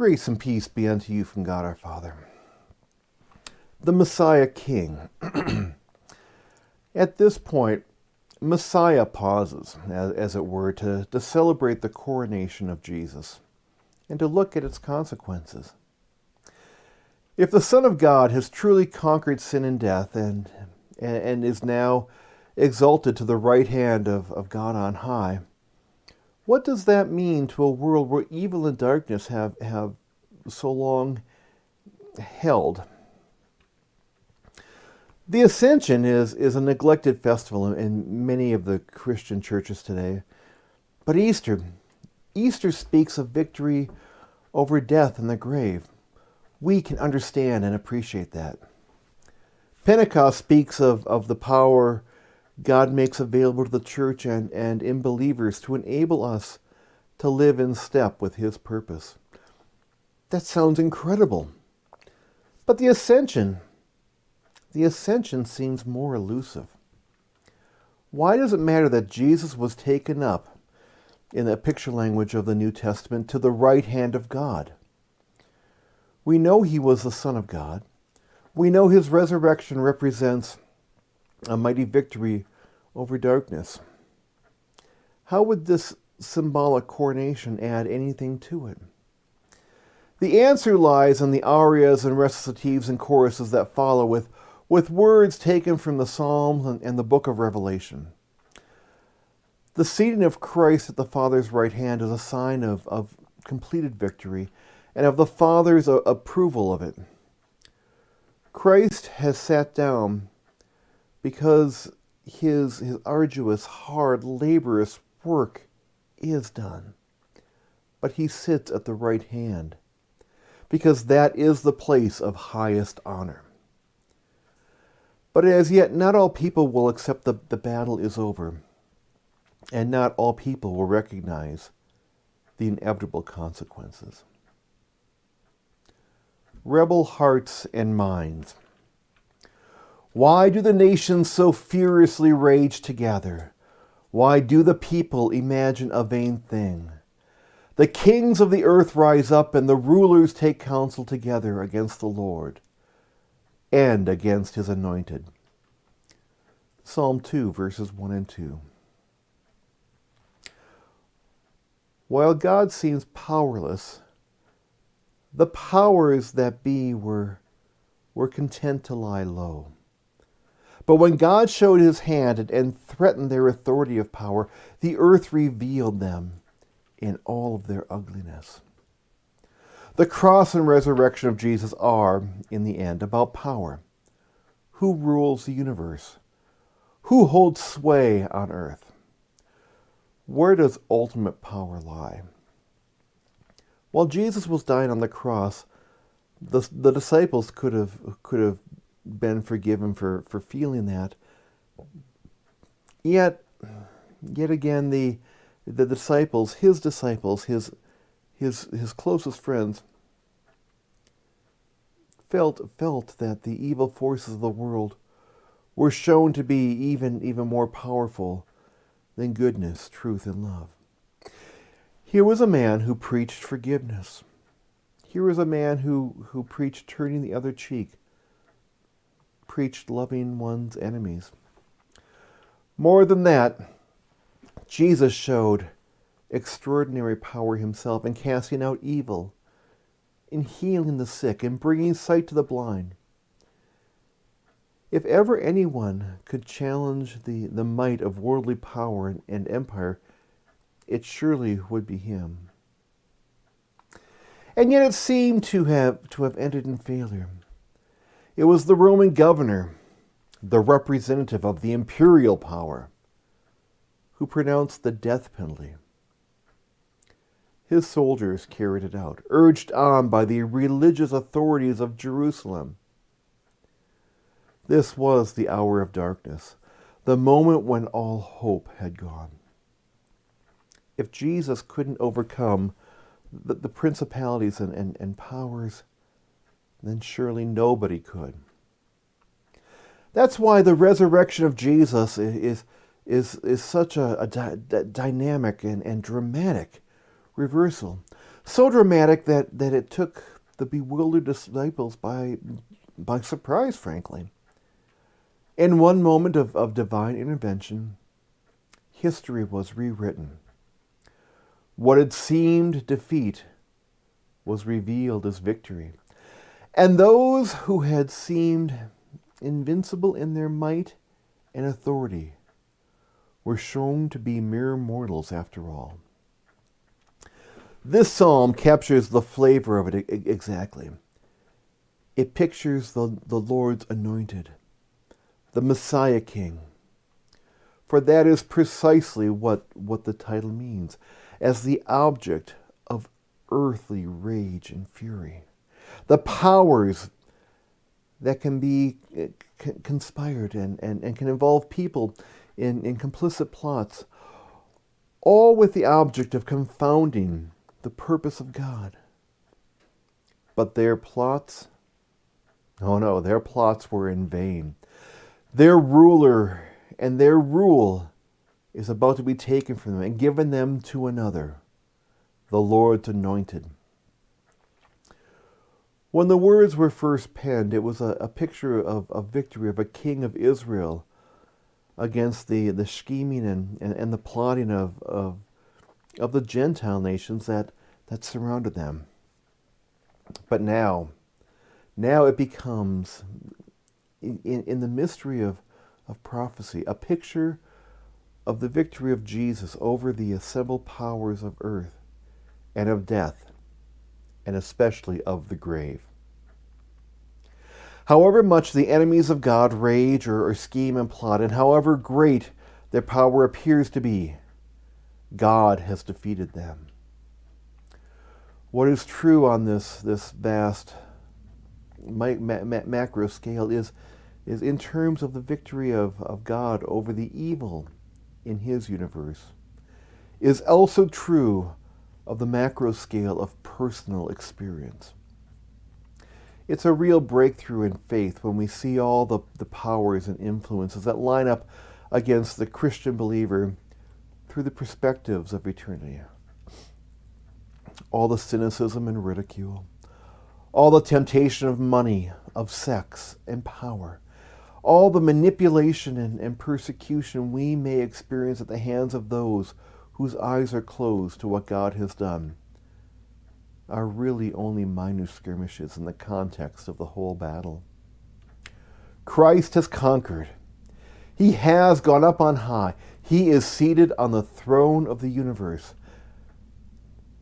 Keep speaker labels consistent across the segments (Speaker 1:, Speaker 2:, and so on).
Speaker 1: Grace and peace be unto you from God our Father. The Messiah King. At this point, Messiah pauses, as it were, to celebrate the coronation of Jesus and to look at its consequences. If the Son of God has truly conquered sin and death and is now exalted to the right hand of God on high, what does that mean to a world where evil and darkness have so long held? The Ascension is a neglected festival in many of the Christian churches today. But Easter speaks of victory over death and the grave. We can understand and appreciate that. Pentecost speaks of the power God makes available to the church and in believers to enable us to live in step with His purpose. That sounds incredible. But the Ascension seems more elusive. Why does it matter that Jesus was taken up, in the picture language of the New Testament, to the right hand of God? We know He was the Son of God. We know His resurrection represents a mighty victory over darkness. How would this symbolic coronation add anything to it? The answer lies in the arias and recitatives and choruses that follow, with words taken from the Psalms and the book of Revelation. The seating of Christ at the Father's right hand is a sign of completed victory and of the Father's approval of it. Christ has sat down because his arduous, hard, laborious work is done. But He sits at the right hand because that is the place of highest honor. But as yet, not all people will accept the battle is over, and not all people will recognize the inevitable consequences. Rebel hearts and minds. Why do the nations so furiously rage together? Why do the people imagine a vain thing? The kings of the earth rise up, and the rulers take counsel together against the Lord and against His anointed. Psalm 2, verses 1 and 2. While God seems powerless, the powers that be were content to lie low. But when God showed His hand and threatened their authority of power, the earth revealed them in all of their ugliness. The cross and resurrection of Jesus are, in the end, about power. Who rules the universe? Who holds sway on earth? Where does ultimate power lie? While Jesus was dying on the cross, the disciples could have been forgiven for feeling that. Yet again, the disciples, his closest friends, felt that the evil forces of the world were shown to be even more powerful than goodness, truth, and love. Here was a man who preached forgiveness. Here was a man who preached turning the other cheek, preached loving one's enemies. More than that, Jesus showed extraordinary power Himself in casting out evil, in healing the sick, in bringing sight to the blind. If ever anyone could challenge the might of worldly power and empire, it surely would be Him. And yet it seemed to have ended in failure. It was the Roman governor, the representative of the imperial power, who pronounced the death penalty. His soldiers carried it out, urged on by the religious authorities of Jerusalem. This was the hour of darkness, the moment when all hope had gone. If Jesus couldn't overcome the principalities and powers, then surely nobody could. That's why the resurrection of Jesus is such a dynamic and dramatic reversal. So dramatic that it took the bewildered disciples by surprise, frankly. In one moment of divine intervention, history was rewritten. What had seemed defeat was revealed as victory. And those who had seemed invincible in their might and authority were shown to be mere mortals after all. This psalm captures the flavor of it exactly. It pictures the Lord's anointed, the Messiah King. For that is precisely what the title means, as the object of earthly rage and fury. The powers that can be conspired and can involve people in complicit plots, all with the object of confounding the purpose of God. But their plots, oh no, their plots were in vain. Their ruler and their rule is about to be taken from them and given them to another, the Lord's anointed. When the words were first penned, it was a picture of victory of a king of Israel against the scheming and the plotting of the Gentile nations that surrounded them. But now it becomes, in the mystery of prophecy, a picture of the victory of Jesus over the assembled powers of earth and of death, and especially of the grave. However much the enemies of God rage or scheme and plot, and however great their power appears to be, God has defeated them. What is true on this vast macro scale is in terms of the victory of God over the evil in his universe, is also true of the macro scale of personal experience. It's a real breakthrough in faith when we see all the powers and influences that line up against the Christian believer through the perspectives of eternity. All the cynicism and ridicule, all the temptation of money, of sex and power, all the manipulation and persecution we may experience at the hands of those whose eyes are closed to what God has done, are really only minor skirmishes in the context of the whole battle. Christ has conquered. He has gone up on high. He is seated on the throne of the universe.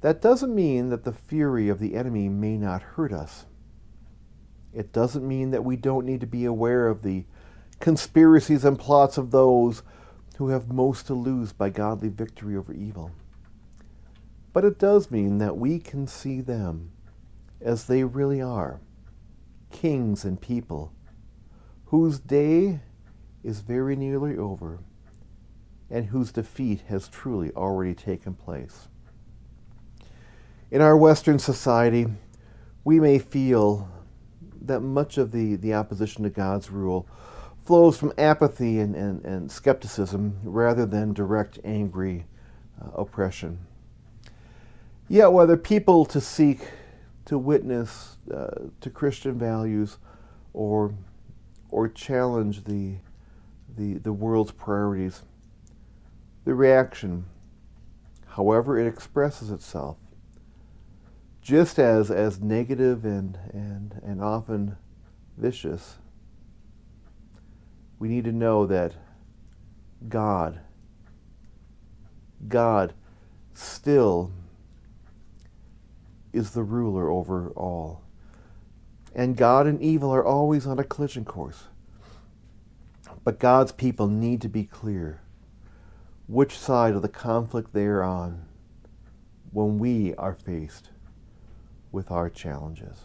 Speaker 1: That doesn't mean that the fury of the enemy may not hurt us. It doesn't mean that we don't need to be aware of the conspiracies and plots of those who have most to lose by godly victory over evil. But it does mean that we can see them as they really are, kings and people whose day is very nearly over and whose defeat has truly already taken place. In our Western society, we may feel that much of the opposition to God's rule flows from apathy and skepticism rather than direct, angry oppression. Yet whether people to seek to witness to Christian values or challenge the world's priorities, the reaction, however it expresses itself, just as negative and often vicious, we need to know that God still is the ruler over all. And God and evil are always on a collision course. But God's people need to be clear which side of the conflict they are on when we are faced with our challenges.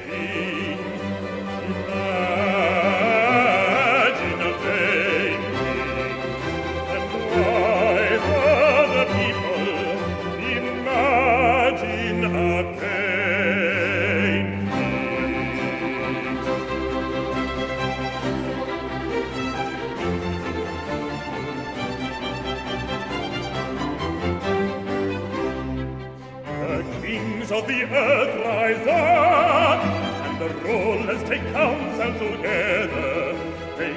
Speaker 2: painting. Imagine a painting. And why the people imagine a painting? The kings of the earth rise up, and the rulers take counsel together. They